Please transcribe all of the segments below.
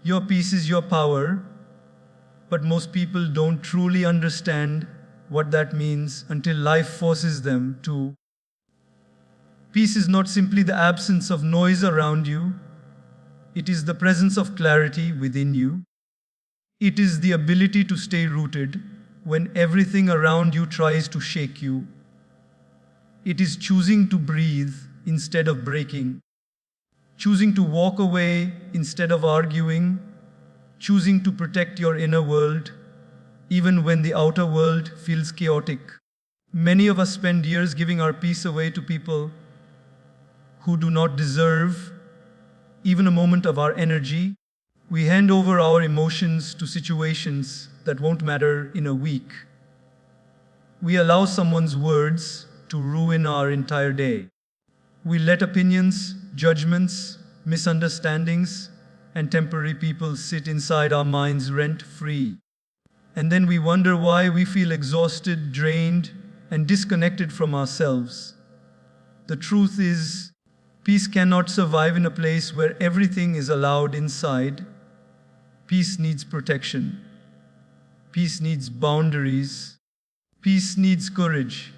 Your peace is your power, but most people don't truly understand what that means until life forces them to. Peace is not simply the absence of noise around you, it is the presence of clarity within you. It is the ability to stay rooted when everything around you tries to shake you. It is choosing to breathe instead of breaking, choosing to walk away instead of arguing, choosing to protect your inner world even when the outer world feels chaotic. Many of us spend years giving our peace away to people who do not deserve even a moment of our energy. We hand over our emotions to situations that won't matter in a week. We allow someone's words to ruin our entire day. We let opinions, judgments, misunderstandings, and temporary people sit inside our minds rent-free. And then we wonder why we feel exhausted, drained, and disconnected from ourselves. The truth is, peace cannot survive in a place where everything is allowed inside. Peace needs protection. Peace needs boundaries. Peace needs courage.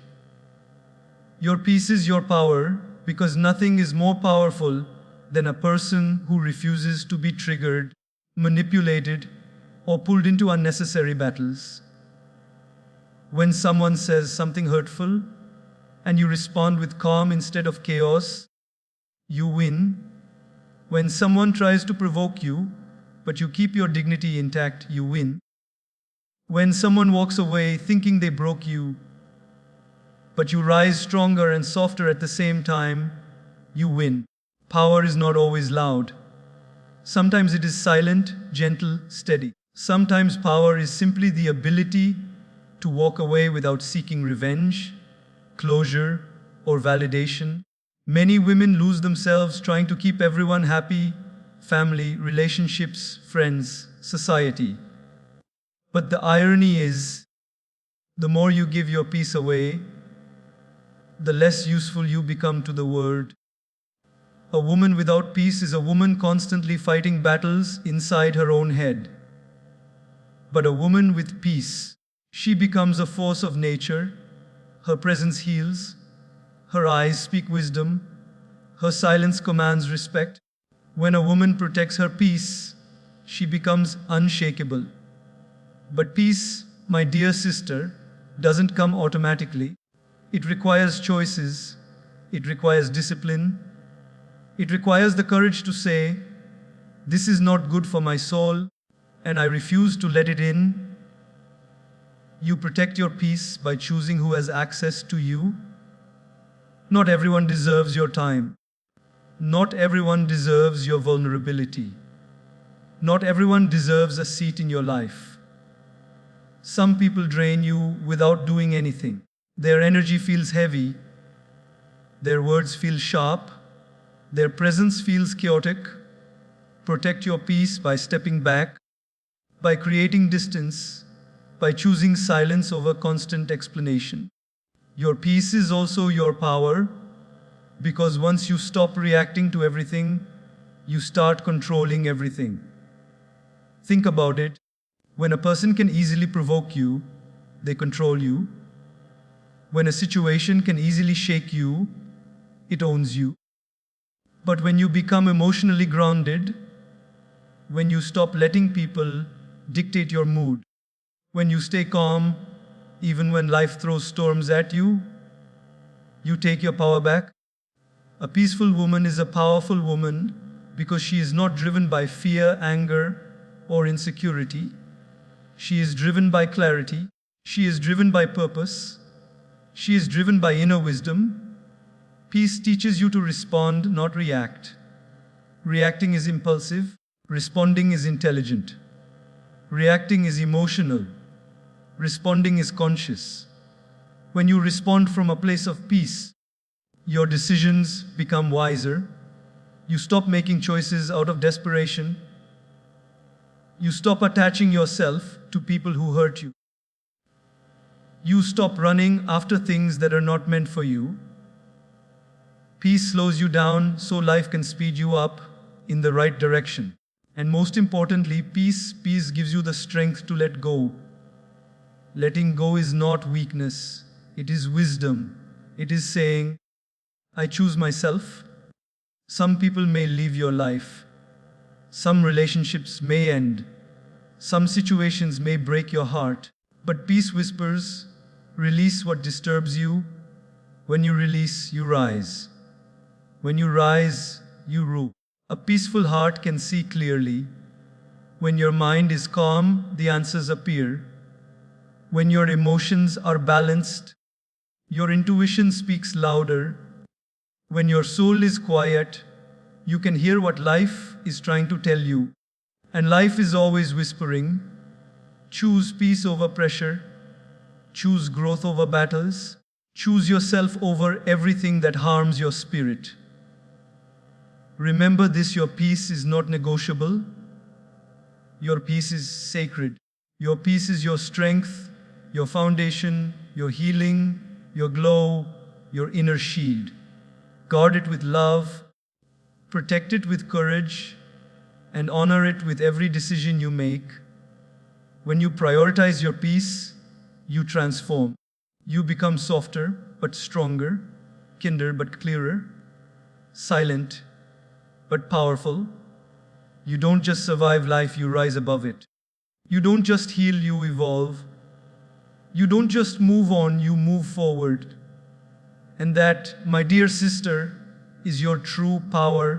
Your peace is your power because nothing is more powerful than a person who refuses to be triggered, manipulated, or pulled into unnecessary battles. When someone says something hurtful and you respond with calm instead of chaos, you win. When someone tries to provoke you, but you keep your dignity intact, you win. When someone walks away thinking they broke you, but you rise stronger and softer at the same time, you win. Power is not always loud. Sometimes it is silent, gentle, steady. Sometimes power is simply the ability to walk away without seeking revenge, closure, or validation. Many women lose themselves trying to keep everyone happy, family, relationships, friends, society. But the irony is, the more you give your peace away, the less useful you become to the world. A woman without peace is a woman constantly fighting battles inside her own head. But a woman with peace, she becomes a force of nature. Her presence heals. Her eyes speak wisdom. Her silence commands respect. When a woman protects her peace, she becomes unshakable. But peace, my dear sister, doesn't come automatically. It requires choices. It requires discipline. It requires the courage to say, "This is not good for my soul, and I refuse to let it in." You protect your peace by choosing who has access to you. Not everyone deserves your time. Not everyone deserves your vulnerability. Not everyone deserves a seat in your life. Some people drain you without doing anything. Their energy feels heavy. Their words feel sharp. Their presence feels chaotic. Protect your peace by stepping back, by creating distance, by choosing silence over constant explanation. Your peace is also your power, because once you stop reacting to everything, you start controlling everything. Think about it. When a person can easily provoke you, they control you. When a situation can easily shake you, it owns you. But when you become emotionally grounded, when you stop letting people dictate your mood, when you stay calm, even when life throws storms at you, you take your power back. A peaceful woman is a powerful woman because she is not driven by fear, anger, or insecurity. She is driven by clarity. She is driven by purpose. She is driven by inner wisdom. Peace teaches you to respond, not react. Reacting is impulsive. Responding is intelligent. Reacting is emotional. Responding is conscious. When you respond from a place of peace, your decisions become wiser. You stop making choices out of desperation. You stop attaching yourself to people who hurt you. You stop running after things that are not meant for you. Peace slows you down so life can speed you up in the right direction. And most importantly, peace gives you the strength to let go. Letting go is not weakness, it is wisdom. It is saying, I choose myself. Some people may leave your life. Some relationships may end. Some situations may break your heart. But peace whispers, release what disturbs you. When you release, you rise. When you rise, you rule. A peaceful heart can see clearly. When your mind is calm, the answers appear. When your emotions are balanced, your intuition speaks louder. When your soul is quiet, you can hear what life is trying to tell you. And life is always whispering, choose peace over pressure, choose growth over battles, choose yourself over everything that harms your spirit. Remember this, your peace is not negotiable. Your peace is sacred. Your peace is your strength, your foundation, your healing, your glow, your inner shield. Guard it with love, protect it with courage, and honor it with every decision you make. When you prioritize your peace, you transform. You become softer but stronger, kinder but clearer, silent but powerful. You don't just survive life, you rise above it. You don't just heal, you evolve. You don't just move on, you move forward. And that, my dear sister, is your true power.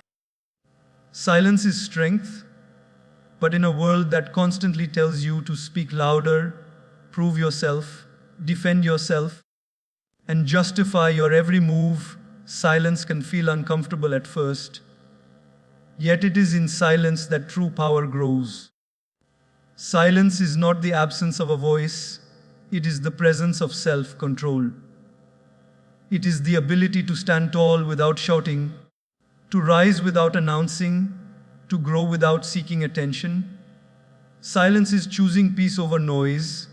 Silence is strength, but in a world that constantly tells you to speak louder, prove yourself, defend yourself, and justify your every move, silence can feel uncomfortable at first. Yet it is in silence that true power grows. Silence is not the absence of a voice, it is the presence of self-control. It is the ability to stand tall without shouting, to rise without announcing, to grow without seeking attention. Silence is choosing peace over noise,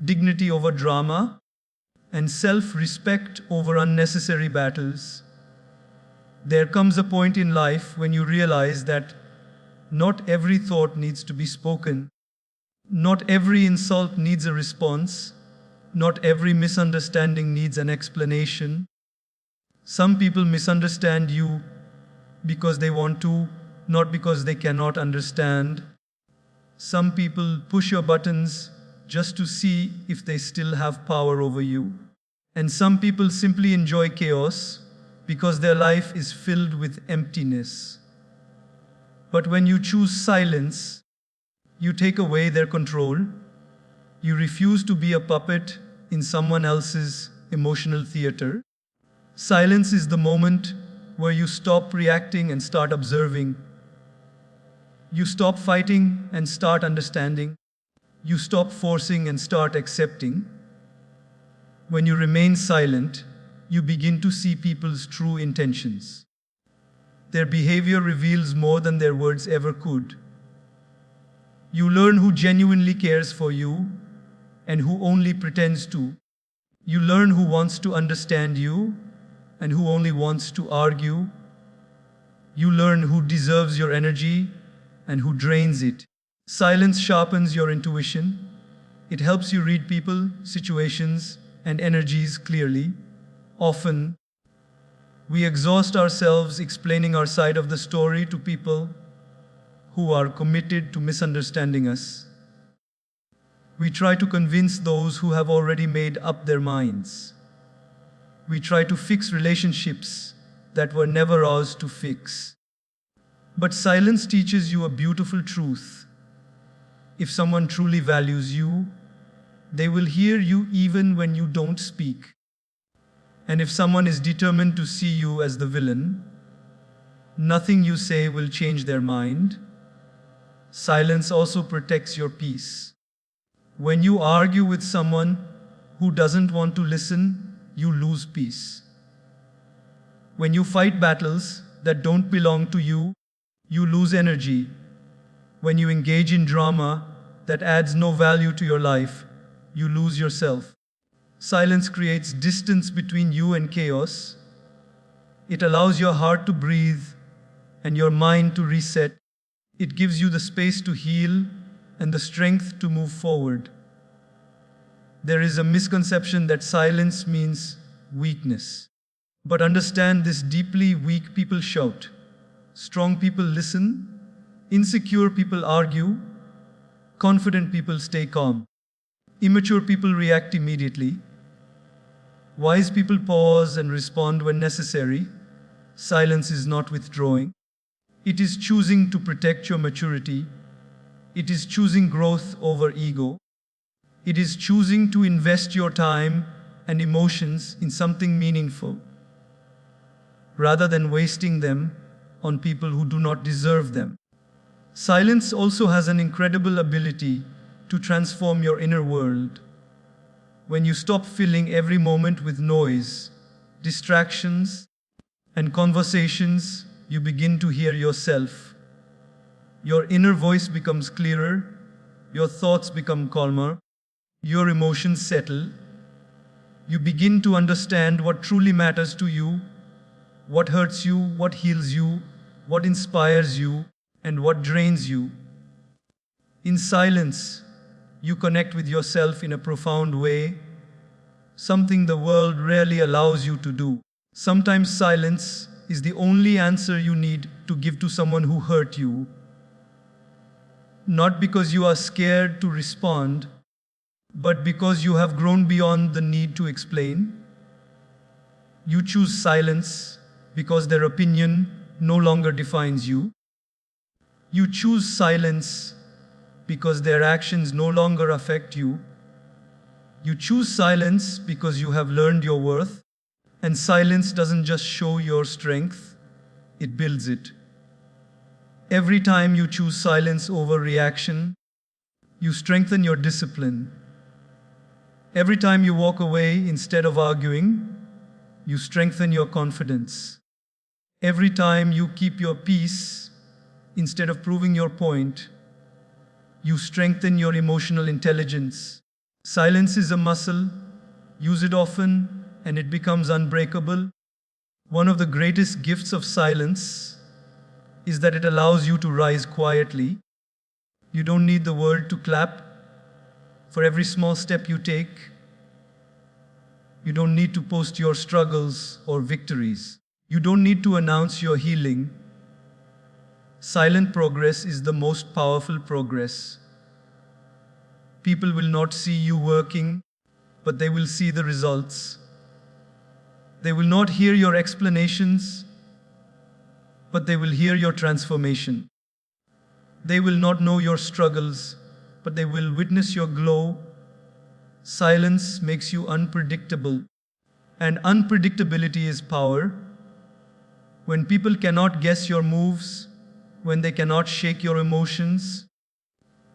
dignity over drama, and self-respect over unnecessary battles. There comes a point in life when you realize that not every thought needs to be spoken, not every insult needs a response, not every misunderstanding needs an explanation. Some people misunderstand you because they want to, not because they cannot understand. Some people push your buttons just to see if they still have power over you. And some people simply enjoy chaos because their life is filled with emptiness. But when you choose silence, you take away their control. You refuse to be a puppet in someone else's emotional theater. Silence is the moment where you stop reacting and start observing. You stop fighting and start understanding. You stop forcing and start accepting. When you remain silent, you begin to see people's true intentions. Their behavior reveals more than their words ever could. You learn who genuinely cares for you and who only pretends to. You learn who wants to understand you and who only wants to argue. You learn who deserves your energy and who drains it. Silence sharpens your intuition. It helps you read people, situations, and energies clearly. Often, we exhaust ourselves explaining our side of the story to people who are committed to misunderstanding us. We try to convince those who have already made up their minds. We try to fix relationships that were never ours to fix. But silence teaches you a beautiful truth. If someone truly values you, they will hear you even when you don't speak. And if someone is determined to see you as the villain, nothing you say will change their mind. Silence also protects your peace. When you argue with someone who doesn't want to listen, you lose peace. When you fight battles that don't belong to you, you lose energy. When you engage in drama that adds no value to your life, you lose yourself. Silence creates distance between you and chaos. It allows your heart to breathe and your mind to reset. It gives you the space to heal and the strength to move forward. There is a misconception that silence means weakness. But understand this deeply: weak people shout, strong people listen, insecure people argue, confident people stay calm, immature people react immediately, wise people pause and respond when necessary. Silence is not withdrawing. It is choosing to protect your maturity. It is choosing growth over ego. It is choosing to invest your time and emotions in something meaningful, rather than wasting them on people who do not deserve them. Silence also has an incredible ability to transform your inner world. When you stop filling every moment with noise, distractions, and conversations, you begin to hear yourself. Your inner voice becomes clearer, your thoughts become calmer, your emotions settle. You begin to understand what truly matters to you, what hurts you, what heals you, what inspires you, and what drains you. In silence, you connect with yourself in a profound way, something the world rarely allows you to do. Sometimes silence is the only answer you need to give to someone who hurt you. Not because you are scared to respond, but because you have grown beyond the need to explain. You choose silence because their opinion no longer defines you. You choose silence because their actions no longer affect you. You choose silence because you have learned your worth. And silence doesn't just show your strength, it builds it. Every time you choose silence over reaction, you strengthen your discipline. Every time you walk away instead of arguing, you strengthen your confidence. Every time you keep your peace instead of proving your point, you strengthen your emotional intelligence. Silence is a muscle. Use it often, and it becomes unbreakable. One of the greatest gifts of silence is that it allows you to rise quietly. You don't need the world to clap for every small step you take. You don't need to post your struggles or victories. You don't need to announce your healing. Silent progress is the most powerful progress. People will not see you working, but they will see the results. They will not hear your explanations, but they will hear your transformation. They will not know your struggles, but they will witness your glow. Silence makes you unpredictable, and unpredictability is power. When people cannot guess your moves, when they cannot shake your emotions,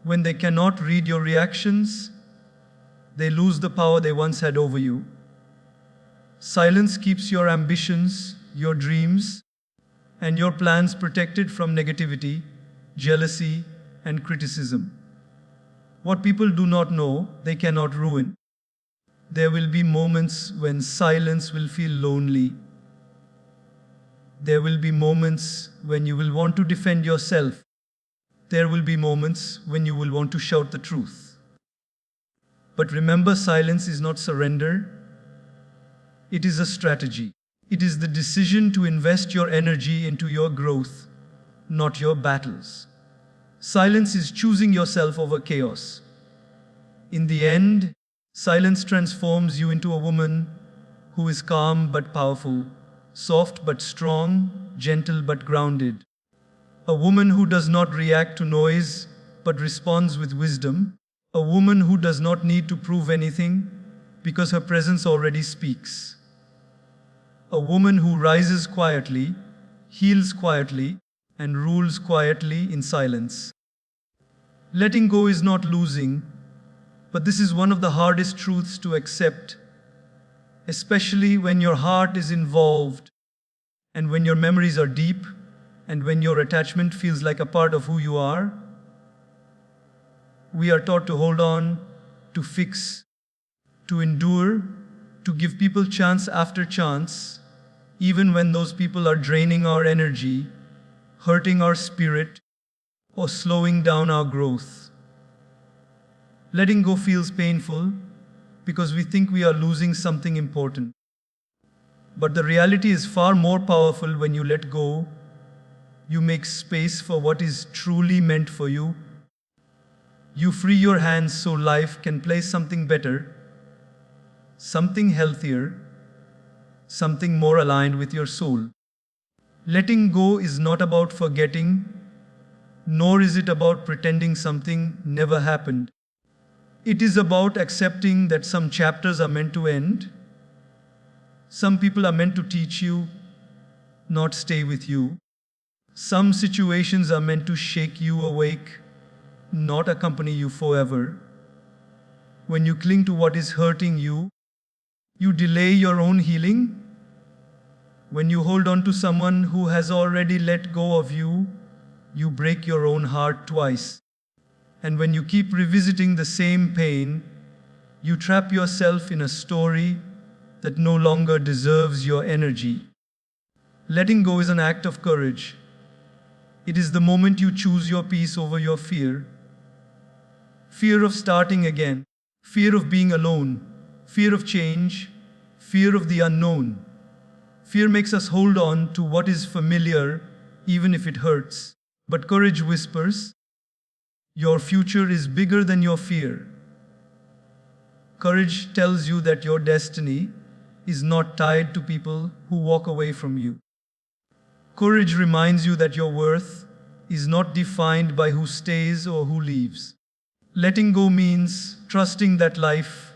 when they cannot read your reactions, they lose the power they once had over you. Silence keeps your ambitions, your dreams, and your plans protected from negativity, jealousy, and criticism. What people do not know, they cannot ruin. There will be moments when silence will feel lonely. There will be moments when you will want to defend yourself. There will be moments when you will want to shout the truth. But remember, silence is not surrender. It is a strategy. It is the decision to invest your energy into your growth, not your battles. Silence is choosing yourself over chaos. In the end, silence transforms you into a woman who is calm but powerful, soft but strong, gentle but grounded. A woman who does not react to noise but responds with wisdom. A woman who does not need to prove anything because her presence already speaks. A woman who rises quietly, heals quietly, and rules quietly in silence. Letting go is not losing, but this is one of the hardest truths to accept, especially when your heart is involved, and when your memories are deep, and when your attachment feels like a part of who you are. We are taught to hold on, to fix, to endure, to give people chance after chance, even when those people are draining our energy, hurting our spirit, or slowing down our growth. Letting go feels painful because we think we are losing something important. But the reality is far more powerful when you let go. You make space for what is truly meant for you. You free your hands so life can play something better, something healthier, something more aligned with your soul. Letting go is not about forgetting, nor is it about pretending something never happened. It is about accepting that some chapters are meant to end. Some people are meant to teach you, not stay with you. Some situations are meant to shake you awake, not accompany you forever. When you cling to what is hurting you, you delay your own healing. When you hold on to someone who has already let go of you, you break your own heart twice. And when you keep revisiting the same pain, you trap yourself in a story that no longer deserves your energy. Letting go is an act of courage. It is the moment you choose your peace over your fear. Fear of starting again, fear of being alone, fear of change, fear of the unknown. Fear makes us hold on to what is familiar, even if it hurts. But courage whispers, your future is bigger than your fear. Courage tells you that your destiny is not tied to people who walk away from you. Courage reminds you that your worth is not defined by who stays or who leaves. Letting go means trusting that life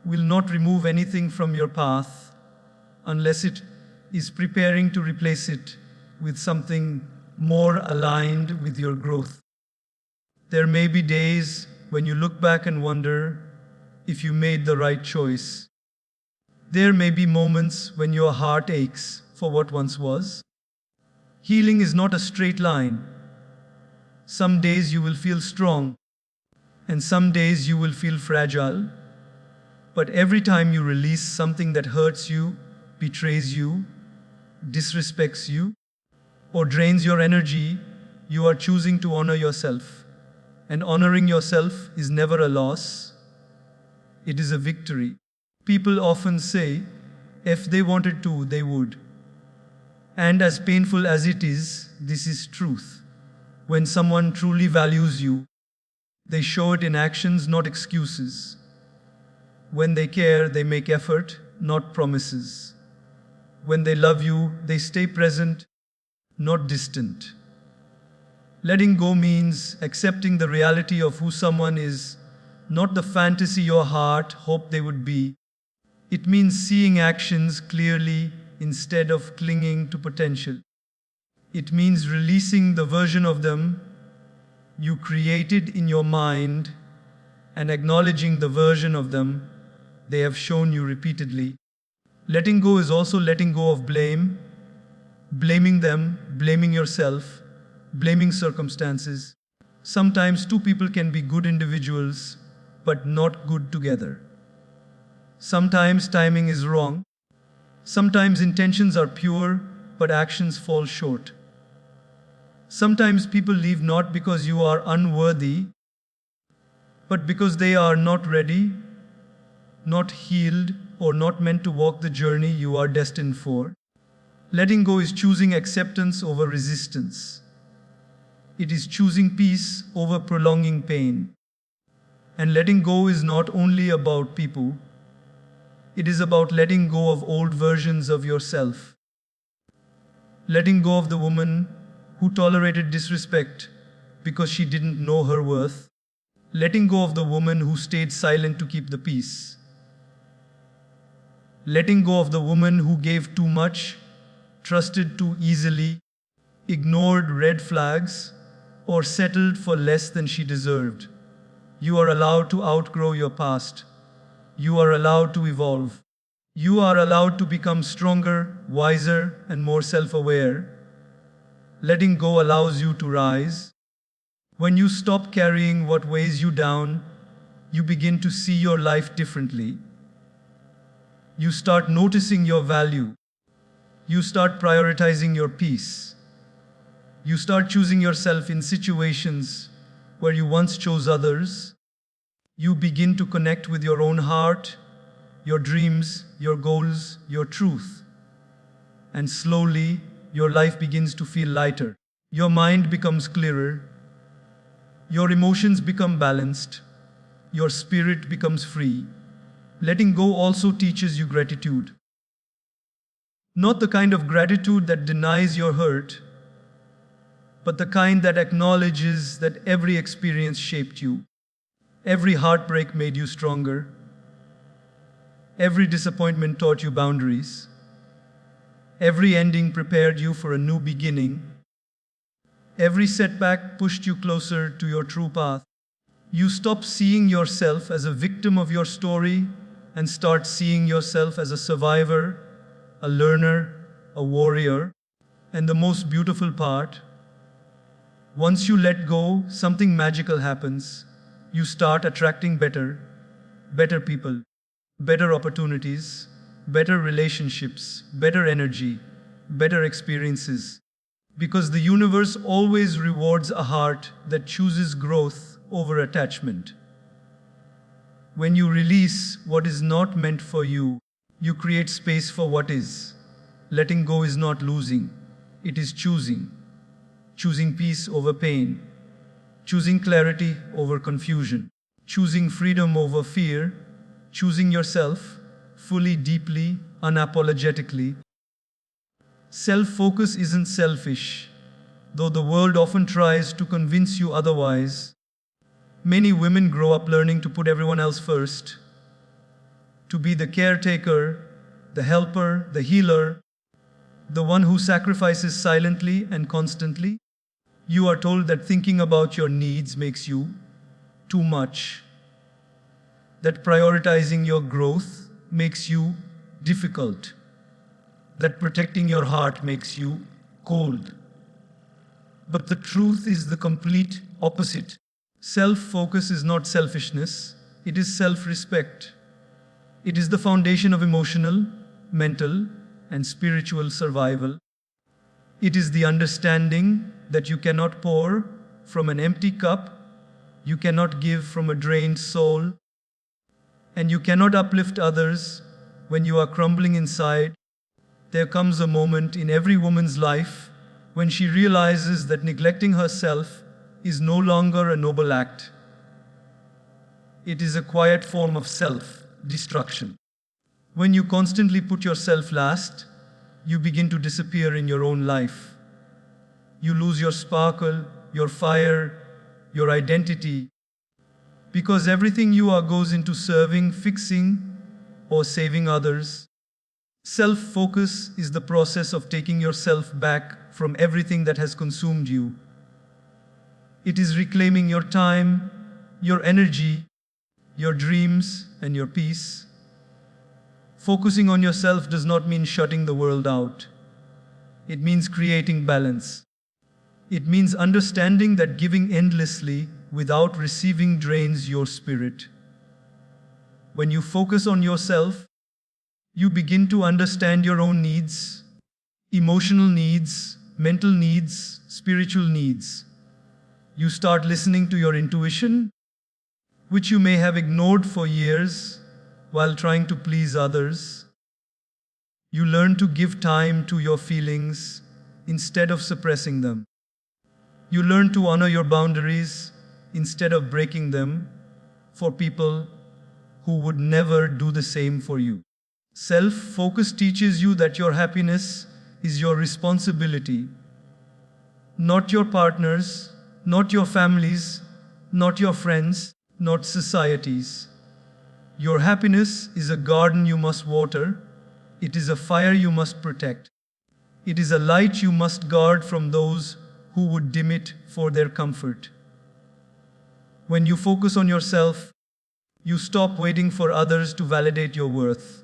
will not remove anything from your path unless it is preparing to replace it with something more aligned with your growth. There may be days when you look back and wonder if you made the right choice. There may be moments when your heart aches for what once was. Healing is not a straight line. Some days you will feel strong, and some days you will feel fragile. But every time you release something that hurts you, betrays you, disrespects you, or drains your energy, you are choosing to honor yourself. And honoring yourself is never a loss, it is a victory. People often say, if they wanted to, they would. And as painful as it is, this is truth. When someone truly values you, they show it in actions, not excuses. When they care, they make effort, not promises. When they love you, they stay present, not distant. Letting go means accepting the reality of who someone is, not the fantasy your heart hoped they would be. It means seeing actions clearly instead of clinging to potential. It means releasing the version of them you created in your mind and acknowledging the version of them they have shown you repeatedly. Letting go is also letting go of blame, blaming them, blaming yourself, blaming circumstances. Sometimes two people can be good individuals, but not good together. Sometimes timing is wrong. Sometimes intentions are pure, but actions fall short. Sometimes people leave not because you are unworthy, but because they are not ready, not healed, or not meant to walk the journey you are destined for. Letting go is choosing acceptance over resistance. It is choosing peace over prolonging pain. And letting go is not only about people, it is about letting go of old versions of yourself. Letting go of the woman who tolerated disrespect because she didn't know her worth. Letting go of the woman who stayed silent to keep the peace. Letting go of the woman who gave too much, trusted too easily, ignored red flags, or settled for less than she deserved. You are allowed to outgrow your past. You are allowed to evolve. You are allowed to become stronger, wiser, and more self-aware. Letting go allows you to rise. When you stop carrying what weighs you down, you begin to see your life differently. You start noticing your value. You start prioritizing your peace. You start choosing yourself in situations where you once chose others. You begin to connect with your own heart, your dreams, your goals, your truth. And slowly, your life begins to feel lighter. Your mind becomes clearer. Your emotions become balanced. Your spirit becomes free. Letting go also teaches you gratitude. Not the kind of gratitude that denies your hurt, but the kind that acknowledges that every experience shaped you. Every heartbreak made you stronger. Every disappointment taught you boundaries. Every ending prepared you for a new beginning. Every setback pushed you closer to your true path. You stop seeing yourself as a victim of your story and start seeing yourself as a survivor, a learner, a warrior. And the most beautiful part, once you let go, something magical happens. You start attracting better people, better opportunities, better relationships, better energy, better experiences. Because the universe always rewards a heart that chooses growth over attachment. When you release what is not meant for you, you create space for what is. Letting go is not losing, it is choosing. Choosing peace over pain, choosing clarity over confusion, choosing freedom over fear, choosing yourself fully, deeply, unapologetically. Self-focus isn't selfish, though the world often tries to convince you otherwise. Many women grow up learning to put everyone else first, to be the caretaker, the helper, the healer, the one who sacrifices silently and constantly. You are told that thinking about your needs makes you too much, that prioritizing your growth makes you difficult, that protecting your heart makes you cold. But the truth is the complete opposite. Self-focus is not selfishness, it is self-respect. It is the foundation of emotional, mental, and spiritual survival. It is the understanding that you cannot pour from an empty cup, you cannot give from a drained soul, and you cannot uplift others when you are crumbling inside. There comes a moment in every woman's life when she realizes that neglecting herself is no longer a noble act. It is a quiet form of self-destruction. When you constantly put yourself last, you begin to disappear in your own life. You lose your sparkle, your fire, your identity, because everything you are goes into serving, fixing, or saving others. Self-focus is the process of taking yourself back from everything that has consumed you. It is reclaiming your time, your energy, your dreams, and your peace. Focusing on yourself does not mean shutting the world out. It means creating balance. It means understanding that giving endlessly without receiving drains your spirit. When you focus on yourself, you begin to understand your own needs, emotional needs, mental needs, spiritual needs. You start listening to your intuition, which you may have ignored for years while trying to please others. You learn to give time to your feelings instead of suppressing them. You learn to honor your boundaries instead of breaking them for people who would never do the same for you. Self-focus teaches you that your happiness is your responsibility, not your partner's, not your family's, not your friends', not society's. Your happiness is a garden you must water. It is a fire you must protect. It is a light you must guard from those who would dim it for their comfort. When you focus on yourself, you stop waiting for others to validate your worth.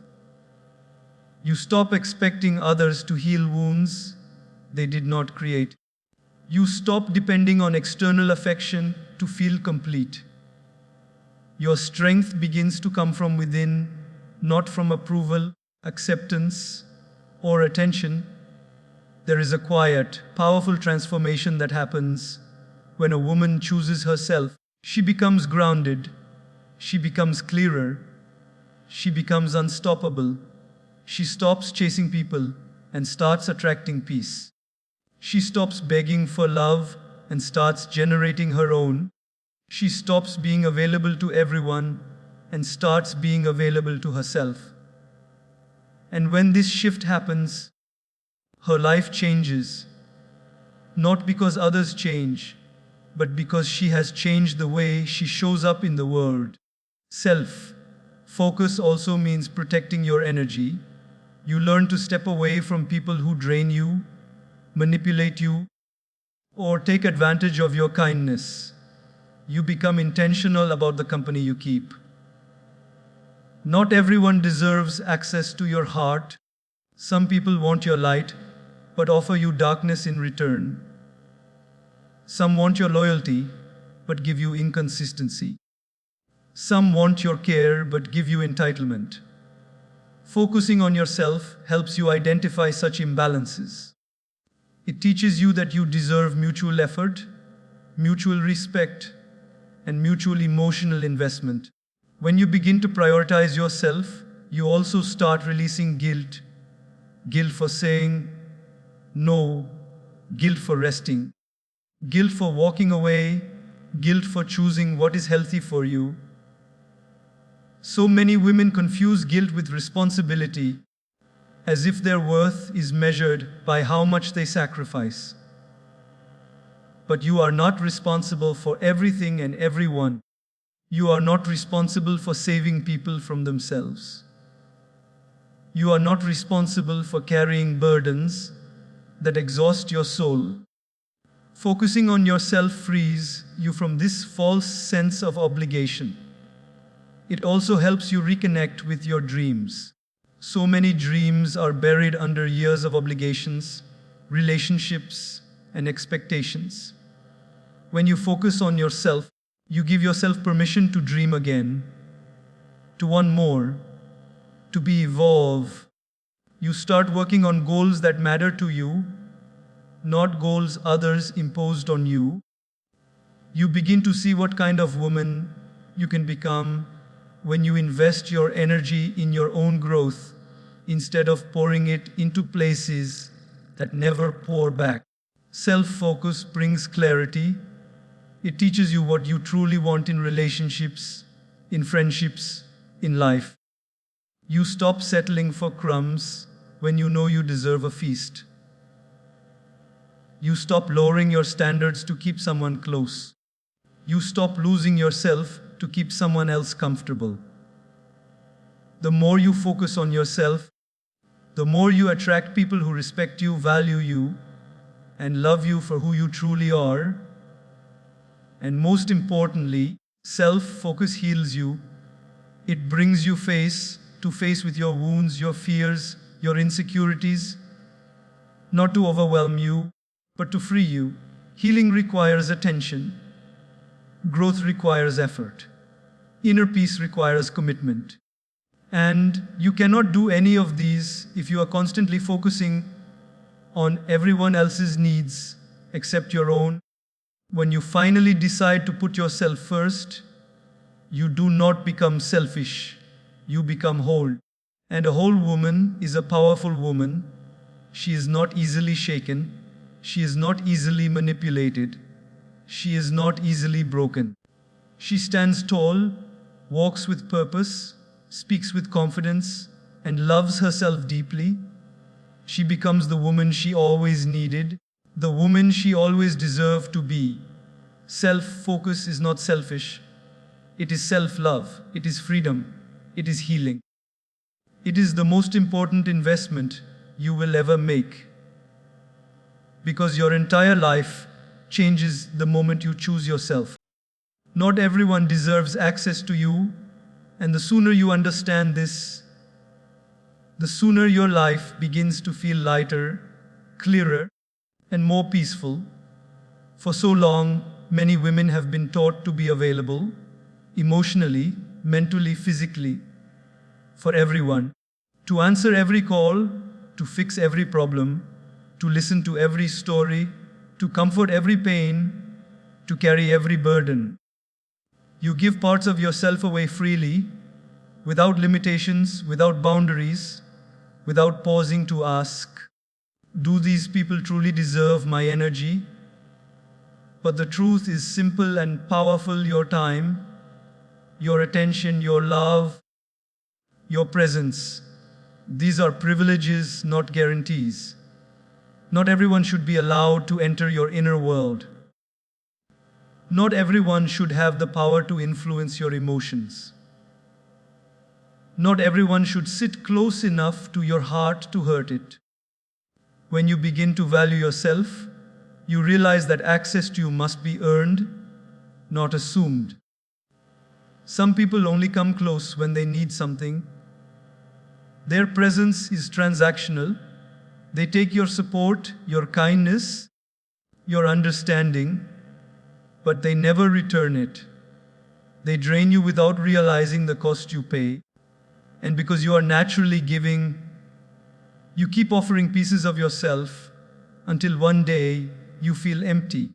You stop expecting others to heal wounds they did not create. You stop depending on external affection to feel complete. Your strength begins to come from within, not from approval, acceptance, or attention. There is a quiet, powerful transformation that happens when a woman chooses herself. She becomes grounded, she becomes clearer, she becomes unstoppable. She stops chasing people and starts attracting peace. She stops begging for love and starts generating her own. She stops being available to everyone and starts being available to herself. And when this shift happens, her life changes, not because others change, but because she has changed the way she shows up in the world. Self focus also means protecting your energy. You learn to step away from people who drain you, manipulate you, or take advantage of your kindness. You become intentional about the company you keep. Not everyone deserves access to your heart. Some people want your light, but offer you darkness in return. Some want your loyalty, but give you inconsistency. Some want your care, but give you entitlement. Focusing on yourself helps you identify such imbalances. It teaches you that you deserve mutual effort, mutual respect, and mutual emotional investment. When you begin to prioritize yourself, you also start releasing guilt. Guilt for saying no, guilt for resting, guilt for walking away, guilt for choosing what is healthy for you. So many women confuse guilt with responsibility, as if their worth is measured by how much they sacrifice. But you are not responsible for everything and everyone. You are not responsible for saving people from themselves. You are not responsible for carrying burdens that exhaust your soul. Focusing on yourself frees you from this false sense of obligation. It also helps you reconnect with your dreams. So many dreams are buried under years of obligations, relationships, and expectations. When you focus on yourself, you give yourself permission to dream again, to want more, to be evolve. You start working on goals that matter to you, not goals others imposed on you. You begin to see what kind of woman you can become when you invest your energy in your own growth instead of pouring it into places that never pour back. Self-focus brings clarity. It teaches you what you truly want in relationships, in friendships, in life. You stop settling for crumbs when you know you deserve a feast. You stop lowering your standards to keep someone close. You stop losing yourself to keep someone else comfortable. The more you focus on yourself, the more you attract people who respect you, value you, and love you for who you truly are. And most importantly, self-focus heals you. It brings you face to face with your wounds, your fears, your insecurities, not to overwhelm you, but to free you. Healing requires attention. Growth requires effort. Inner peace requires commitment. And you cannot do any of these if you are constantly focusing on everyone else's needs except your own. When you finally decide to put yourself first, you do not become selfish. You become whole. And a whole woman is a powerful woman. She is not easily shaken. She is not easily manipulated. She is not easily broken. She stands tall, walks with purpose, speaks with confidence, and loves herself deeply. She becomes the woman she always needed, the woman she always deserved to be. Self-focus is not selfish. It is self-love. It is freedom. It is healing. It is the most important investment you will ever make, because your entire life changes the moment you choose yourself. Not everyone deserves access to you, and the sooner you understand this, the sooner your life begins to feel lighter, clearer, and more peaceful. For so long, many women have been taught to be available, emotionally, mentally, physically, for everyone, to answer every call, to fix every problem, to listen to every story, to comfort every pain, to carry every burden. You give parts of yourself away freely, without limitations, without boundaries, without pausing to ask, do these people truly deserve my energy? But the truth is simple and powerful: your time, your attention, your love, your presence. These are privileges, not guarantees. Not everyone should be allowed to enter your inner world. Not everyone should have the power to influence your emotions. Not everyone should sit close enough to your heart to hurt it. When you begin to value yourself, you realize that access to you must be earned, not assumed. Some people only come close when they need something. Their presence is transactional. They take your support, your kindness, your understanding, but they never return it. They drain you without realizing the cost you pay. And because you are naturally giving, you keep offering pieces of yourself until one day you feel empty.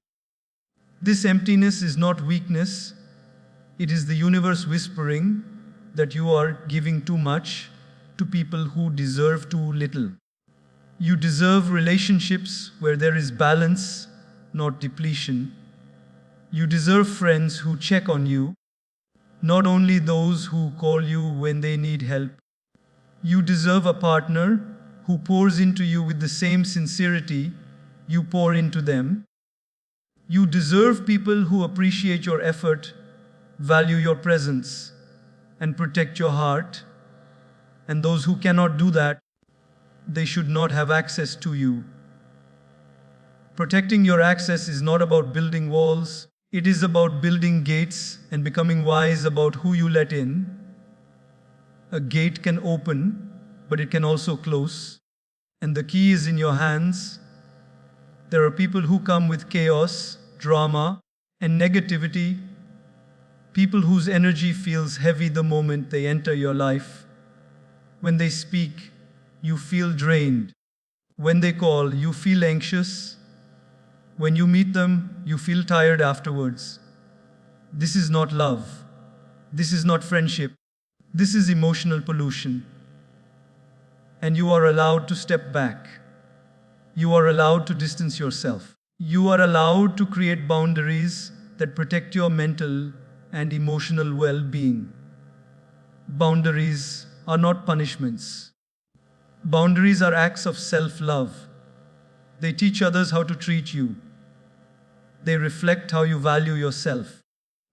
This emptiness is not weakness. It is the universe whispering that you are giving too much to people who deserve too little. You deserve relationships where there is balance, not depletion. You deserve friends who check on you, not only those who call you when they need help. You deserve a partner who pours into you with the same sincerity you pour into them. You deserve people who appreciate your effort, value your presence, and protect your heart. And those who cannot do that, they should not have access to you. Protecting your access is not about building walls. It is about building gates and becoming wise about who you let in. A gate can open, but it can also close. And the key is in your hands. There are people who come with chaos, drama, and negativity. People whose energy feels heavy the moment they enter your life. When they speak, you feel drained. When they call, you feel anxious. When you meet them, you feel tired afterwards. This is not love. This is not friendship. This is emotional pollution. And you are allowed to step back. You are allowed to distance yourself. You are allowed to create boundaries that protect your mental and emotional well-being. Boundaries are not punishments. Boundaries are acts of self-love. They teach others how to treat you. They reflect how you value yourself.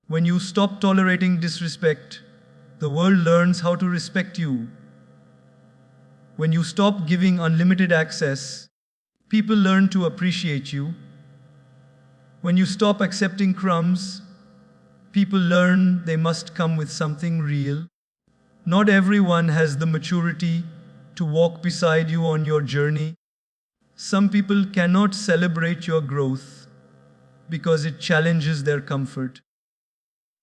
When you stop tolerating disrespect, the world learns how to respect you. When you stop giving unlimited access, people learn to appreciate you. When you stop accepting crumbs, people learn they must come with something real. Not everyone has the maturity to walk beside you on your journey. Some people cannot celebrate your growth because it challenges their comfort.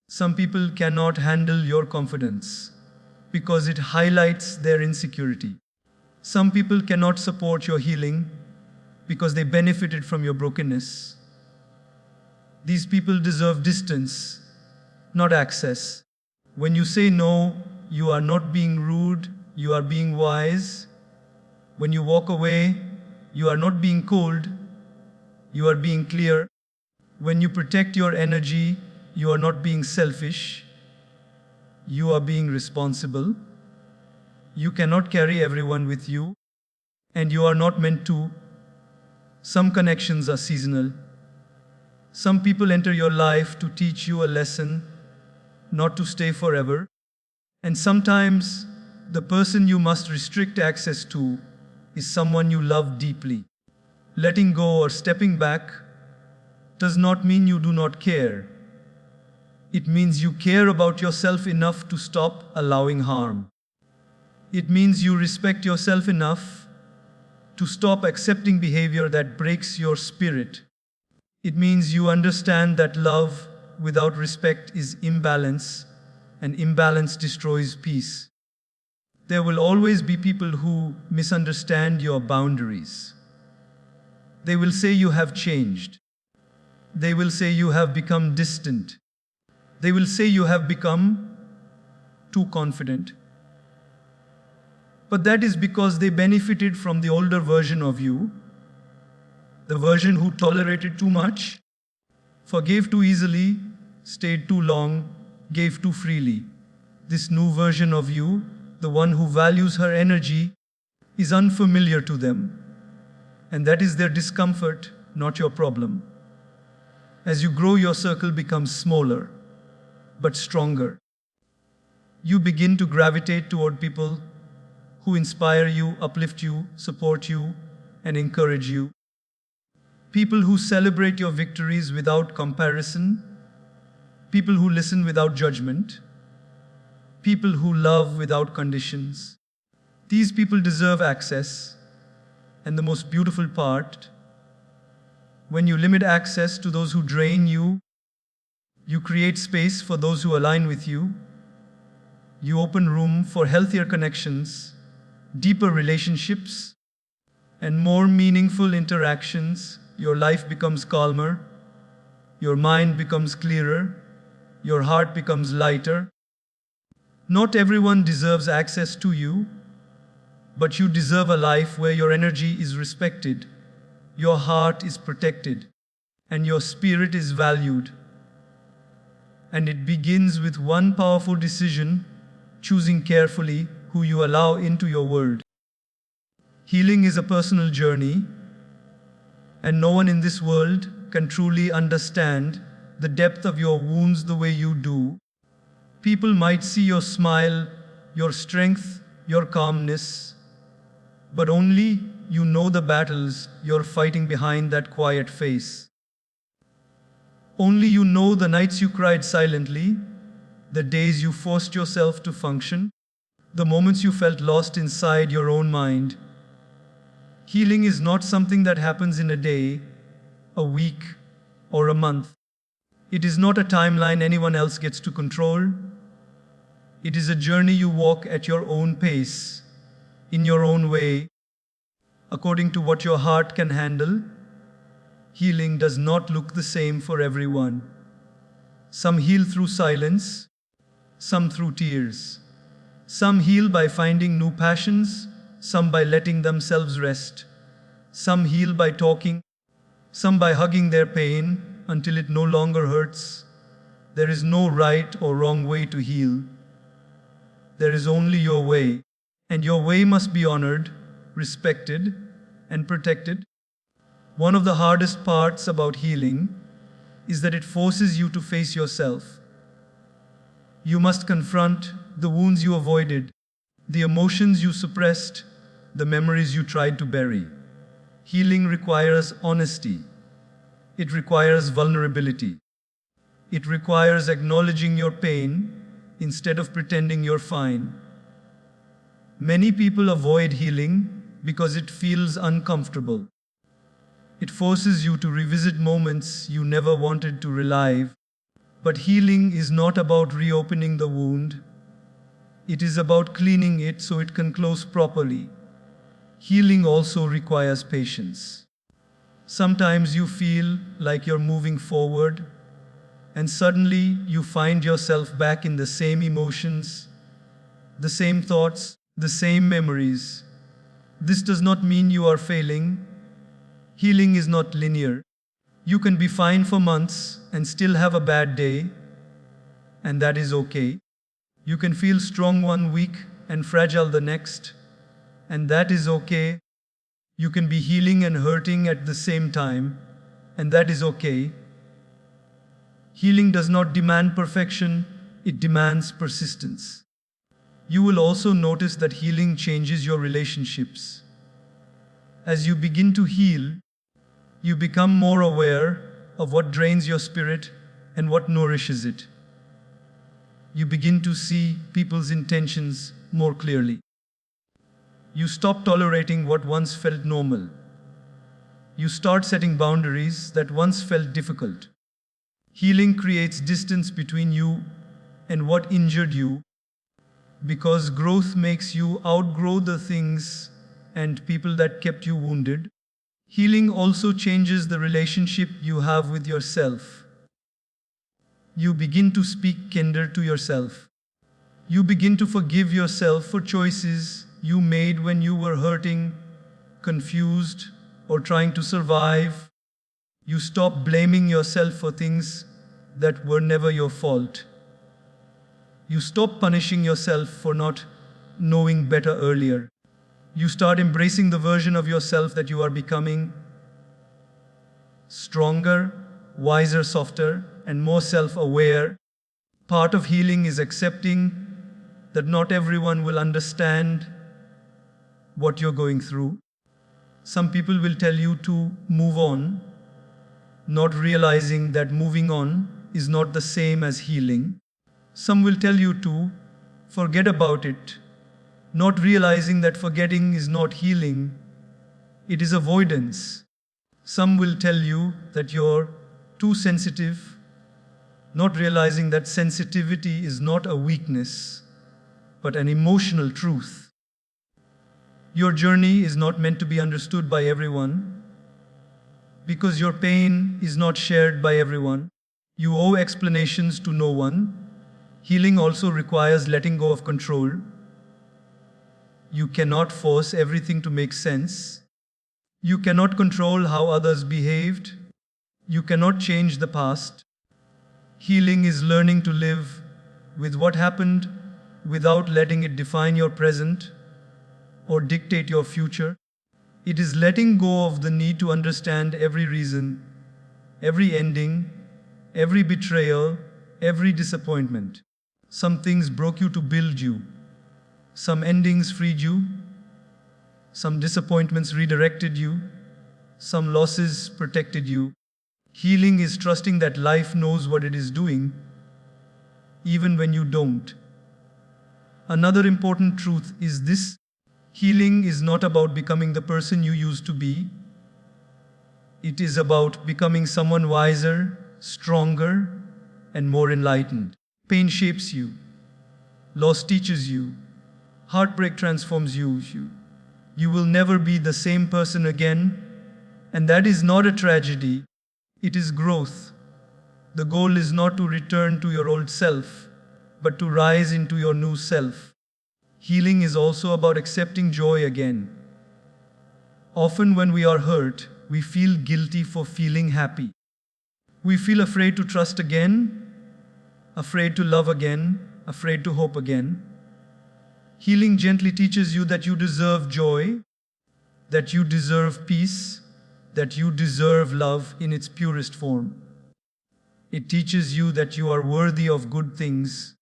Some people cannot handle your confidence because it highlights their insecurity. Some people cannot support your healing because they benefited from your brokenness. These people deserve distance, not access. When you say no, you are not being rude, you are being wise. When you walk away, you are not being cold, you are being clear. When you protect your energy, you are not being selfish, you are being responsible. You cannot carry everyone with you, and you are not meant to. Some connections are seasonal. Some people enter your life to teach you a lesson, not to stay forever. And sometimes the person you must restrict access to is someone you love deeply. Letting go or stepping back does not mean you do not care. It means you care about yourself enough to stop allowing harm. It means you respect yourself enough to stop accepting behavior that breaks your spirit. It means you understand that love without respect is imbalance, and imbalance destroys peace. There will always be people who misunderstand your boundaries. They will say you have changed. They will say you have become distant. They will say you have become too confident. But that is because they benefited from the older version of you, the version who tolerated too much, forgave too easily, stayed too long, gave too freely. This new version of you, the one who values her energy, is unfamiliar to them. And that is their discomfort, not your problem. As you grow, your circle becomes smaller, but stronger. You begin to gravitate toward people who inspire you, uplift you, support you, and encourage you. People who celebrate your victories without comparison. People who listen without judgment. People who love without conditions. These people deserve access. And the most beautiful part, when you limit access to those who drain you, you create space for those who align with you. You open room for healthier connections, deeper relationships, and more meaningful interactions. Your life becomes calmer, your mind becomes clearer, your heart becomes lighter. Not everyone deserves access to you, but you deserve a life where your energy is respected, your heart is protected, and your spirit is valued. And it begins with one powerful decision, choosing carefully who you allow into your world. Healing is a personal journey, and no one in this world can truly understand the depth of your wounds the way you do. People might see your smile, your strength, your calmness, but only you know the battles you're fighting behind that quiet face. Only you know the nights you cried silently, the days you forced yourself to function, the moments you felt lost inside your own mind. Healing is not something that happens in a day, a week, or a month. It is not a timeline anyone else gets to control. It is a journey you walk at your own pace, in your own way, according to what your heart can handle. Healing does not look the same for everyone. Some heal through silence, some through tears. Some heal by finding new passions, some by letting themselves rest. Some heal by talking, some by hugging their pain until it no longer hurts. There is no right or wrong way to heal. There is only your way, and your way must be honored, respected, and protected. One of the hardest parts about healing is that it forces you to face yourself. You must confront the wounds you avoided, the emotions you suppressed, the memories you tried to bury. Healing requires honesty. It requires vulnerability. It requires acknowledging your pain instead of pretending you're fine. Many people avoid healing because it feels uncomfortable. It forces you to revisit moments you never wanted to relive. But healing is not about reopening the wound. It is about cleaning it so it can close properly. Healing also requires patience. Sometimes you feel like you're moving forward, and suddenly you find yourself back in the same emotions, the same thoughts, the same memories. This does not mean you are failing. Healing is not linear. You can be fine for months and still have a bad day, and that is okay. You can feel strong one week and fragile the next, and that is okay. You can be healing and hurting at the same time, and that is okay. Healing does not demand perfection, it demands persistence. You will also notice that healing changes your relationships. As you begin to heal, you become more aware of what drains your spirit and what nourishes it. You begin to see people's intentions more clearly. You stop tolerating what once felt normal. You start setting boundaries that once felt difficult. Healing creates distance between you and what injured you, because growth makes you outgrow the things and people that kept you wounded. Healing also changes the relationship you have with yourself. You begin to speak kinder to yourself. You begin to forgive yourself for choices you made when you were hurting, confused, or trying to survive. You stop blaming yourself for things that were never your fault. You stop punishing yourself for not knowing better earlier. You start embracing the version of yourself that you are becoming: stronger, wiser, softer, and more self-aware. Part of healing is accepting that not everyone will understand what you're going through. Some people will tell you to move on, not realizing that moving on is not the same as healing. Some will tell you to forget about it, not realizing that forgetting is not healing, it is avoidance. Some will tell you that you're too sensitive, not realizing that sensitivity is not a weakness, but an emotional truth. Your journey is not meant to be understood by everyone, because your pain is not shared by everyone. You owe explanations to no one. Healing also requires letting go of control. You cannot force everything to make sense. You cannot control how others behaved. You cannot change the past. Healing is learning to live with what happened without letting it define your present or dictate your future. It is letting go of the need to understand every reason, every ending, every betrayal, every disappointment. Some things broke you to build you. Some endings freed you. Some disappointments redirected you. Some losses protected you. Healing is trusting that life knows what it is doing, even when you don't. Another important truth is this: healing is not about becoming the person you used to be. It is about becoming someone wiser, stronger, and more enlightened. Pain shapes you. Loss teaches you. Heartbreak transforms you. You will never be the same person again, and that is not a tragedy. It is growth. The goal is not to return to your old self, but to rise into your new self. Healing is also about accepting joy again. Often when we are hurt, we feel guilty for feeling happy. We feel afraid to trust again, afraid to love again, afraid to hope again. Healing gently teaches you that you deserve joy, that you deserve peace, that you deserve love in its purest form. It teaches you that you are worthy of good things,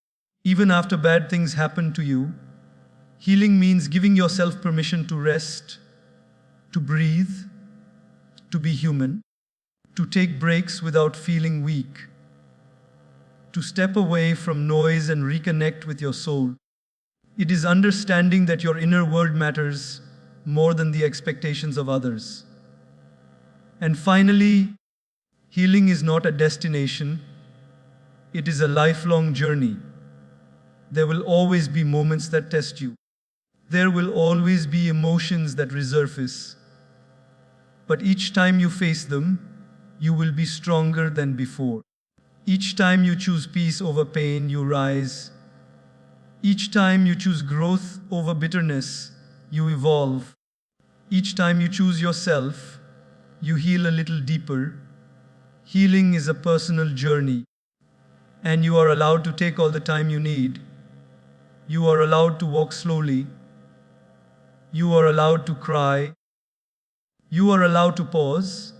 even after bad things happen to you. Healing means giving yourself permission to rest, to breathe, to be human, to take breaks without feeling weak, to step away from noise and reconnect with your soul. It is understanding that your inner world matters more than the expectations of others. And finally, healing is not a destination, it is a lifelong journey. There will always be moments that test you. There will always be emotions that resurface. But each time you face them, you will be stronger than before. Each time you choose peace over pain, you rise. Each time you choose growth over bitterness, you evolve. Each time you choose yourself, you heal a little deeper. Healing is a personal journey, and you are allowed to take all the time you need. You are allowed to walk slowly. You are allowed to cry. You are allowed to pause.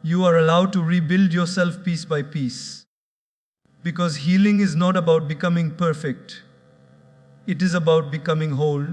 You are allowed to rebuild yourself piece by piece. Because healing is not about becoming perfect. It is about becoming whole.